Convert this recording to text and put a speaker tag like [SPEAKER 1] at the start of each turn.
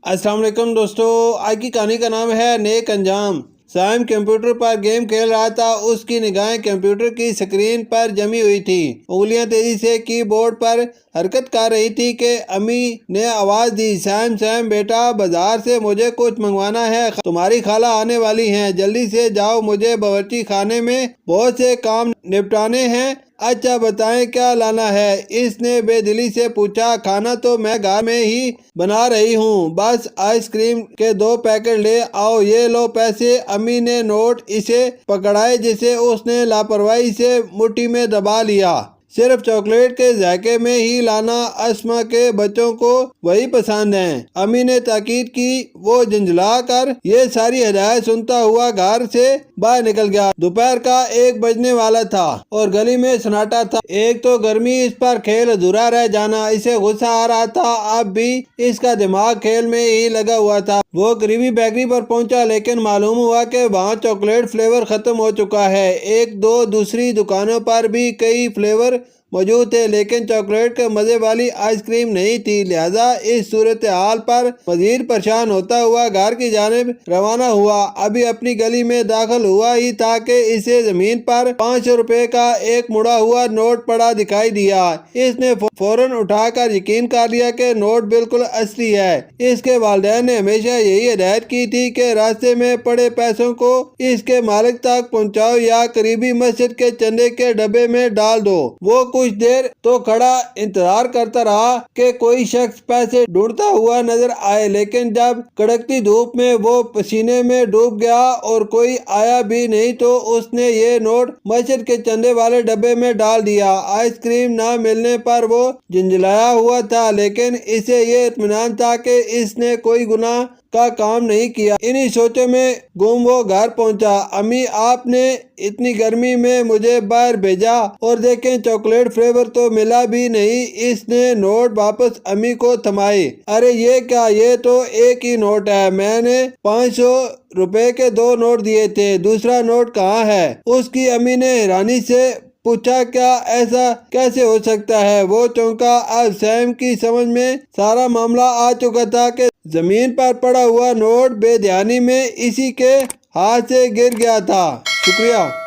[SPEAKER 1] السلام علیکم دوستو، آج کی کہانی کا نام ہے نیک انجام۔ سائم کمپیوٹر پر گیم کھیل رہا تھا۔ اس کی نگاہیں کمپیوٹر کی سکرین پر جمی ہوئی تھی۔ انگلیاں تیزی سے کی بورڈ پر حرکت کر رہی تھی کہ امی نے آواز دی، سائم بیٹا، بازار سے مجھے کچھ منگوانا ہے، تمہاری خالہ آنے والی ہیں، جلدی سے جاؤ، مجھے باورچی خانے میں بہت سے کام نپٹانے ہیں۔ اچھا بتائیں کیا لانا ہے؟ اس نے بے دلی سے پوچھا۔ کھانا تو میں گھر میں ہی بنا رہی ہوں، بس آئس کریم کے 2 پیکٹ لے آؤ، یہ لو پیسے۔ امی نے نوٹ اسے پکڑائے جسے اس نے لاپرواہی سے مٹھی میں دبا لیا۔ صرف چاکلیٹ کے ذائقے میں ہی لانا، اسما کے بچوں کو وہی پسند ہیں، امی نے تاکید کی۔ وہ جھنجھلا کر یہ ساری ہدایت سنتا ہوا گھر سے باہر نکل گیا۔ دوپہر کا 1 بجنے والا تھا اور گلی میں سناٹا تھا۔ ایک تو گرمی، اس پر کھیل ادھورا رہ جانا، اسے غصہ آ رہا تھا۔ اب بھی اس کا دماغ کھیل میں ہی لگا ہوا تھا۔ وہ قریبی بیکری پر پہنچا لیکن معلوم ہوا کہ وہاں چاکلیٹ فلیور ختم ہو چکا ہے۔ 1-2 دوسری دکانوں پر بھی کئی فلیور موجود تھے لیکن چاکلیٹ کے مزے والی آئس کریم نہیں تھی، لہذا اس صورتحال پر مزید پریشان ہوتا ہوا گھر کی جانب روانہ ہوا۔ ابھی اپنی گلی میں داخل ہوا ہی تھا کہ اسے زمین پر 500 روپے کا ایک مڑا ہوا نوٹ پڑا دکھائی دیا۔ اس نے فوراً اٹھا کر یقین کر لیا کہ نوٹ بالکل اصلی ہے۔ اس کے والدین نے ہمیشہ یہی ہدایت کی تھی کہ راستے میں پڑے پیسوں کو اس کے مالک تک پہنچاؤ یا قریبی مسجد کے چندے کے ڈبے میں ڈال دو۔ وہ کچھ دیر تو کھڑا انتظار کرتا رہا کہ کوئی شخص پیسے ڈھونڈتا ہوا نظر آئے، لیکن جب کڑکتی دھوپ میں وہ پسینے میں ڈوب گیا اور کوئی آیا بھی نہیں تو اس نے یہ نوٹ مسجد کے چندے والے ڈبے میں ڈال دیا۔ آئس کریم نہ ملنے پر وہ جھنجھلایا ہوا تھا لیکن اسے یہ اطمینان تھا کہ اس نے کوئی گناہ کا کام نہیں کیا۔ انہی سوچوں میں گم وہ گھر پہنچا۔ امی، آپ نے اتنی گرمی میں مجھے باہر بھیجا اور دیکھیں چاکلیٹ فلیور تو ملا بھی نہیں۔ اس نے نوٹ واپس امی کو تھمائے۔ ارے یہ کیا، یہ تو ایک ہی نوٹ ہے، میں نے 500 روپے کے 2 نوٹ دیے تھے، دوسرا نوٹ کہاں ہے؟ اس کی امی نے حیرانی سے پوچھا، کیا ایسا کیسے ہو سکتا ہے؟ وہ چونکا۔ اب سائم کی سمجھ میں سارا معاملہ آ چکا تھا کہ زمین پر پڑا ہوا نوٹ بے دھیانی میں اسی کے ہاتھ سے گر گیا تھا۔ شکریہ۔